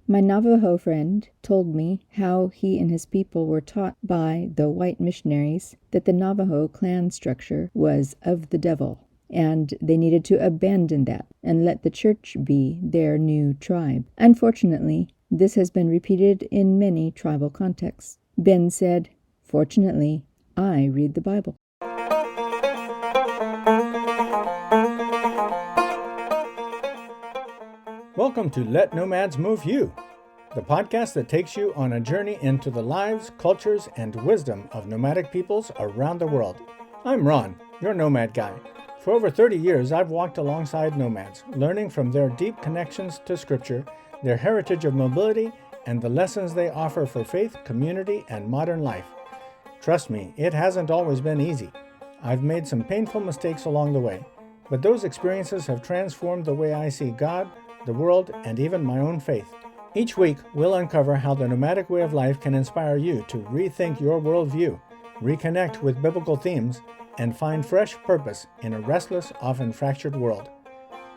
My Navajo friend told me how he and his people were taught by the white missionaries that the Navajo clan structure was of the devil, and they needed to abandon that and let the church be their new tribe. Unfortunately, this has been repeated in many tribal contexts. Ben said, "Fortunately, I read the Bible." Welcome to Let Nomads Move You, the podcast that takes you on a journey into the lives, cultures, and wisdom of nomadic peoples around the world. I'm Ron, your nomad guy. For over 30 years, I've walked alongside nomads, learning from their deep connections to Scripture, their heritage of mobility, and the lessons they offer for faith, community, and modern life. Trust me, it hasn't always been easy. I've made some painful mistakes along the way, but those experiences have transformed the way I see God, the world, and even my own faith. Each week, we'll uncover how the nomadic way of life can inspire you to rethink your worldview, reconnect with biblical themes, and find fresh purpose in a restless, often fractured world.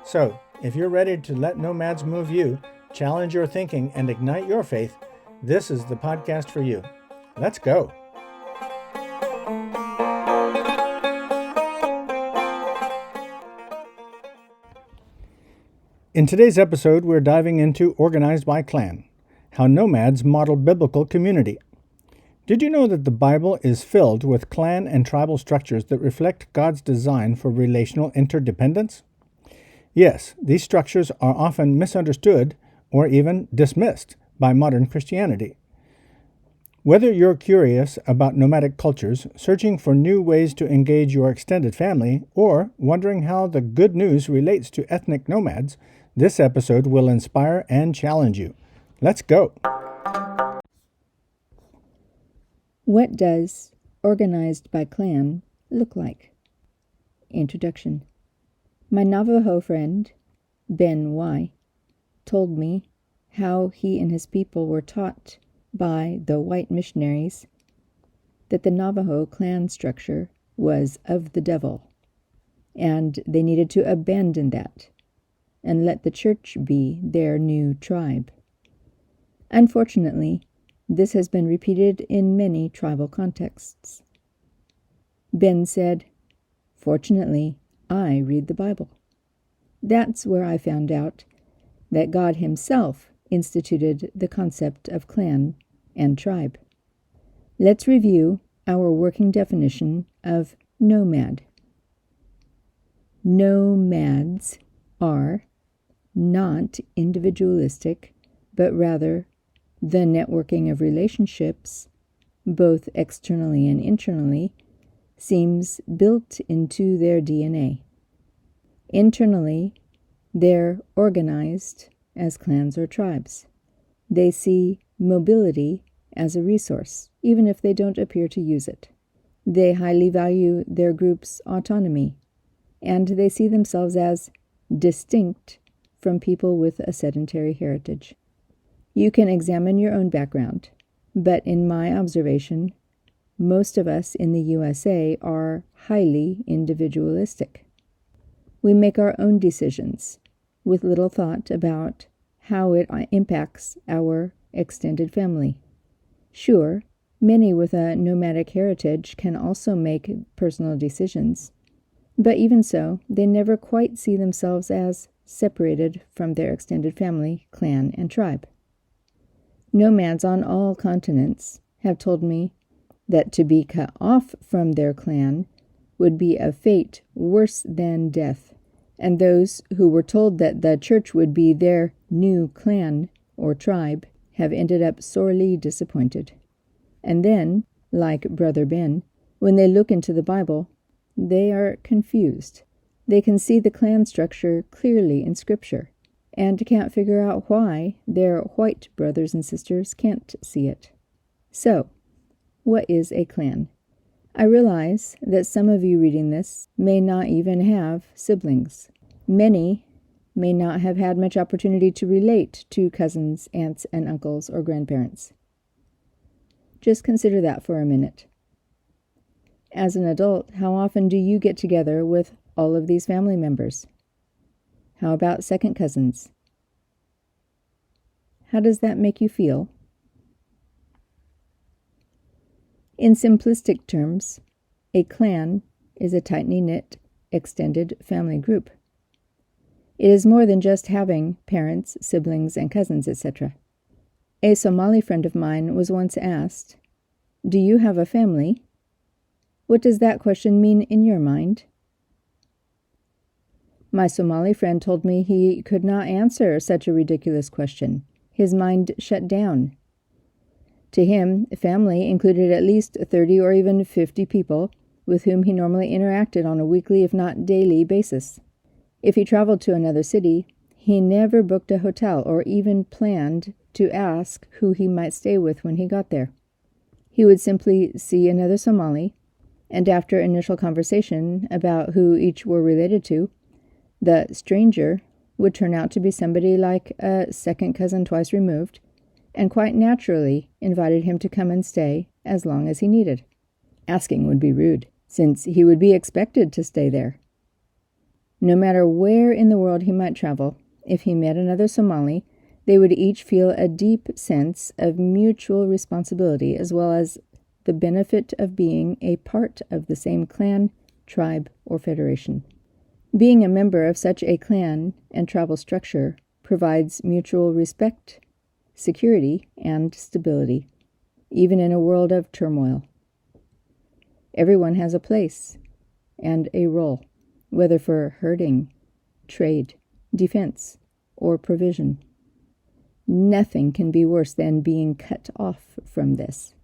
So, if you're ready to let nomads move you, challenge your thinking, and ignite your faith, this is the podcast for you. Let's go. In today's episode, we're diving into Organized by Clan, how nomads model biblical community. Did you know that the Bible is filled with clan and tribal structures that reflect God's design for relational interdependence? Yes, these structures are often misunderstood or even dismissed by modern Christianity. Whether you're curious about nomadic cultures, searching for new ways to engage your extended family, or wondering how the good news relates to ethnic nomads, this episode will inspire and challenge you. Let's go. What does Organized by Clan look like? Introduction. My Navajo friend, Ben Y., told me how he and his people were taught by the white missionaries that the Navajo clan structure was of the devil, and they needed to abandon that and let the church be their new tribe. Unfortunately, this has been repeated in many tribal contexts. Ben said, "Fortunately, I read the Bible." That's where I found out that God Himself instituted the concept of clan and tribe. Let's review our working definition of nomad. Nomads are not individualistic, but rather the networking of relationships, both externally and internally, seems built into their DNA. Internally, they're organized as clans or tribes. They see mobility as a resource, even if they don't appear to use it. They highly value their group's autonomy, and they see themselves as distinct from people with a sedentary heritage. You can examine your own background, but in my observation, most of us in the USA are highly individualistic. We make our own decisions with little thought about how it impacts our extended family. Sure, many with a nomadic heritage can also make personal decisions, but even so, they never quite see themselves as separated from their extended family, clan, and tribe. Nomads on all continents have told me that to be cut off from their clan would be a fate worse than death, and those who were told that the church would be their new clan or tribe have ended up sorely disappointed. And then, like Brother Ben, when they look into the Bible, they are confused. They can see the clan structure clearly in Scripture, and can't figure out why their white brothers and sisters can't see it. So, what is a clan? I realize that some of you reading this may not even have siblings. Many may not have had much opportunity to relate to cousins, aunts, and uncles or grandparents. Just consider that for a minute. As an adult, how often do you get together with all of these family members? How about second cousins? How does that make you feel? In simplistic terms, a clan is a tightly knit, extended family group. It is more than just having parents, siblings, and cousins, etc. A Somali friend of mine was once asked, "Do you have a family?" What does that question mean in your mind? My Somali friend told me he could not answer such a ridiculous question. His mind shut down. To him, family included at least 30 or even 50 people with whom he normally interacted on a weekly, if not daily, basis. If he traveled to another city, he never booked a hotel or even planned to ask who he might stay with when he got there. He would simply see another Somali, and after initial conversation about who each were related to, the stranger would turn out to be somebody like a second cousin twice removed, and quite naturally invited him to come and stay as long as he needed. Asking would be rude, since he would be expected to stay there. No matter where in the world he might travel, if he met another Somali, they would each feel a deep sense of mutual responsibility as well as the benefit of being a part of the same clan, tribe, or federation. Being a member of such a clan and tribal structure provides mutual respect, security, and stability, even in a world of turmoil. Everyone has a place and a role, whether for herding, trade, defense, or provision. Nothing can be worse than being cut off from this.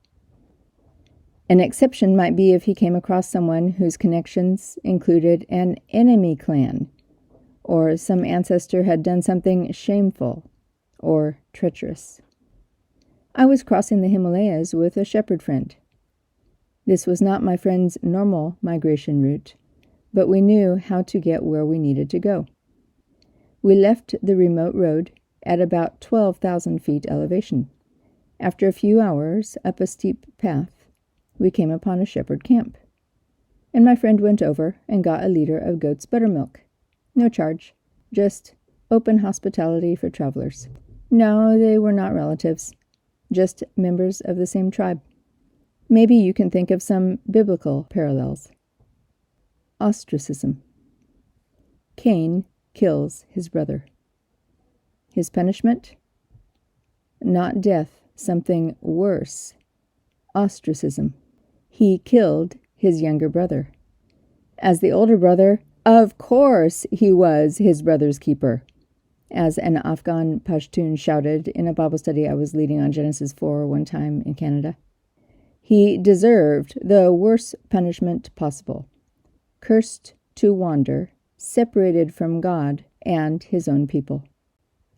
An exception might be if he came across someone whose connections included an enemy clan, or some ancestor had done something shameful or treacherous. I was crossing the Himalayas with a shepherd friend. This was not my friend's normal migration route, but we knew how to get where we needed to go. We left the remote road at about 12,000 feet elevation. After a few hours up a steep path, we came upon a shepherd camp, and my friend went over and got a liter of goat's buttermilk. No charge, just open hospitality for travelers. No, they were not relatives, just members of the same tribe. Maybe you can think of some biblical parallels. Ostracism. Cain kills his brother. His punishment? Not death, something worse. Ostracism. He killed his younger brother. As the older brother, of course he was his brother's keeper. As an Afghan Pashtun shouted in a Bible study I was leading on Genesis 4 one time in Canada. He deserved the worst punishment possible. Cursed to wander, separated from God and his own people.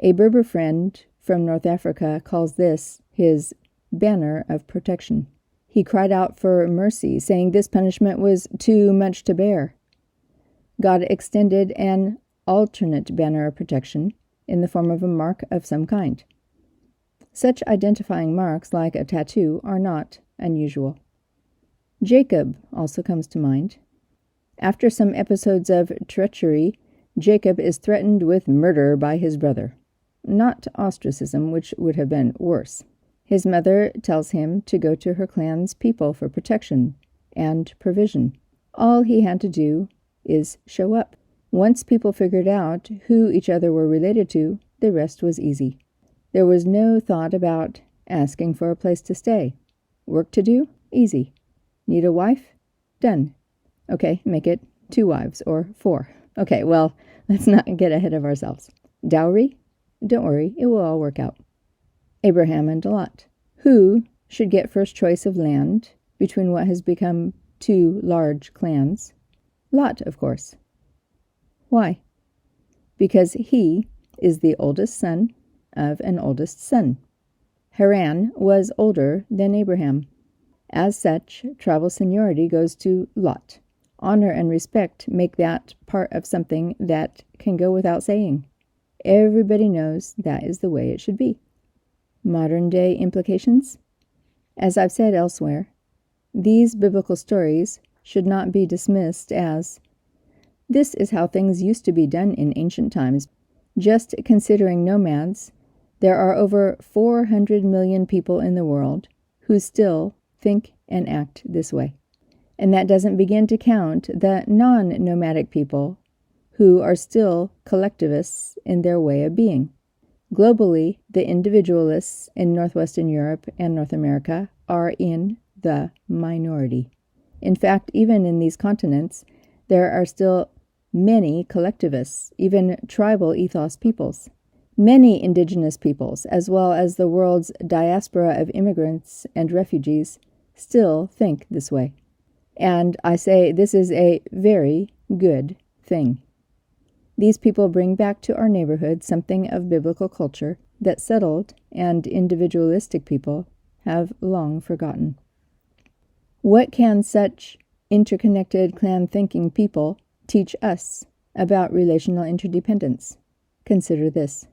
A Berber friend from North Africa calls this his banner of protection. He cried out for mercy, saying this punishment was too much to bear. God extended an alternate banner of protection in the form of a mark of some kind. Such identifying marks, like a tattoo, are not unusual. Jacob also comes to mind. After some episodes of treachery, Jacob is threatened with murder by his brother. Not ostracism, which would have been worse. His mother tells him to go to her clan's people for protection and provision. All he had to do is show up. Once people figured out who each other were related to, the rest was easy. There was no thought about asking for a place to stay. Work to do? Easy. Need a wife? Done. Okay, make it 2 wives or 4. Okay, well, let's not get ahead of ourselves. Dowry? Don't worry, it will all work out. Abraham and Lot. Who should get first choice of land between what has become 2 large clans? Lot, of course. Why? Because he is the oldest son of an oldest son. Haran was older than Abraham. As such, tribal seniority goes to Lot. Honor and respect make that part of something that can go without saying. Everybody knows that is the way it should be. Modern-day implications? As I've said elsewhere, these biblical stories should not be dismissed as, this is how things used to be done in ancient times. Just considering nomads, There are over 400 million people in the world who still think and act this way. And that doesn't begin to count the non-nomadic people who are still collectivists in their way of being. Globally, the individualists in Northwestern Europe and North America are in the minority. In fact, even in these continents, there are still many collectivists, even tribal ethos peoples. Many indigenous peoples, as well as the world's diaspora of immigrants and refugees, still think this way. And I say this is a very good thing. These people bring back to our neighborhood something of biblical culture that settled and individualistic people have long forgotten. What can such interconnected clan-thinking people teach us about relational interdependence? Consider this.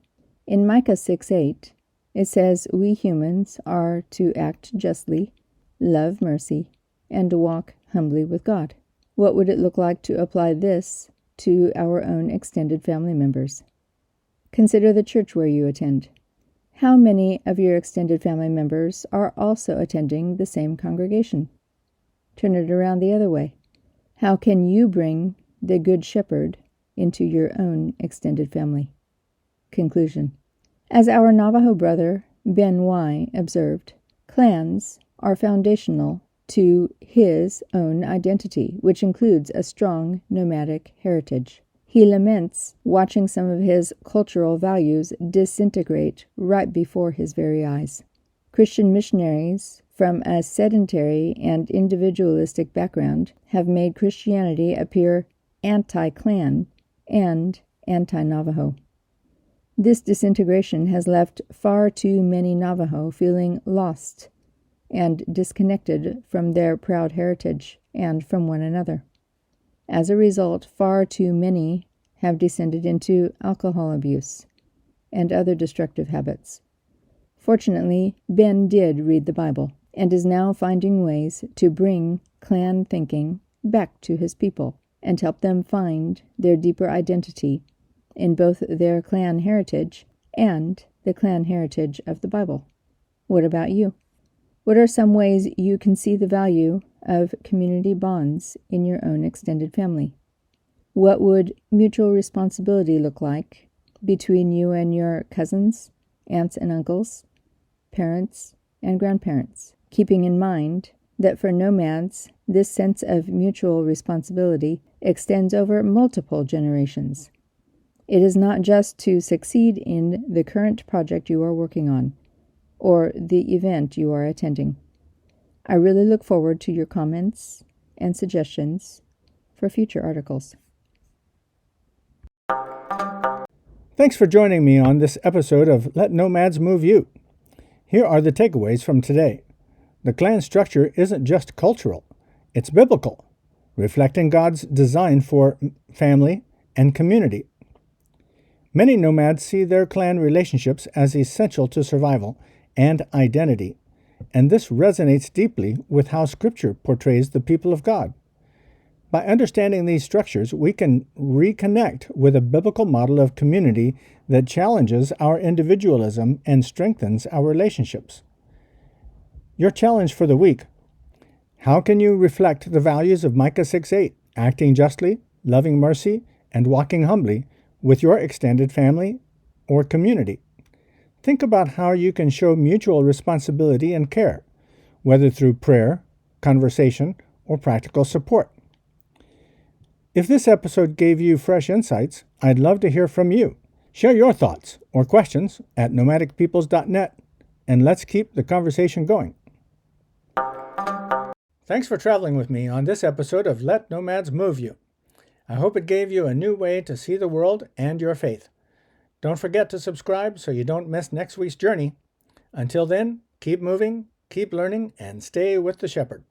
In Micah 6:8, it says we humans are to act justly, love mercy, and walk humbly with God. What would it look like to apply this to our own extended family members? Consider the church where you attend. How many of your extended family members are also attending the same congregation? Turn it around the other way. How can you bring the Good Shepherd into your own extended family? Conclusion. As our Navajo brother Ben Y. observed, clans are foundational to his own identity, which includes a strong nomadic heritage. He laments watching some of his cultural values disintegrate right before his very eyes. Christian missionaries from a sedentary and individualistic background have made Christianity appear anti-clan and anti-Navajo. This disintegration has left far too many Navajo feeling lost and disconnected from their proud heritage and from one another. As a result, far too many have descended into alcohol abuse and other destructive habits. Fortunately, Ben did read the Bible and is now finding ways to bring clan thinking back to his people and help them find their deeper identity in both their clan heritage and the clan heritage of the Bible. What about you? What are some ways you can see the value of community bonds in your own extended family? What would mutual responsibility look like between you and your cousins, aunts and uncles, parents and grandparents? Keeping in mind that for nomads, this sense of mutual responsibility extends over multiple generations. It is not just to succeed in the current project you are working on or the event you are attending. I really look forward to your comments and suggestions for future articles. Thanks for joining me on this episode of Let Nomads Move You. Here are the takeaways from today. The clan structure isn't just cultural, it's biblical, reflecting God's design for family and community. Many nomads see their clan relationships as essential to survival and identity, and this resonates deeply with how Scripture portrays the people of God. By understanding these structures, we can reconnect with a biblical model of community that challenges our individualism and strengthens our relationships. Your challenge for the week: how can you reflect the values of Micah 6:8, acting justly, loving mercy, and walking humbly with your extended family or community? Think about how you can show mutual responsibility and care, whether through prayer, conversation, or practical support. If this episode gave you fresh insights, I'd love to hear from you. Share your thoughts or questions at nomadicpeoples.net, and let's keep the conversation going. Thanks for traveling with me on this episode of Let Nomads Move You. I hope it gave you a new way to see the world and your faith. Don't forget to subscribe so you don't miss next week's journey. Until then, keep moving, keep learning, and stay with the shepherd.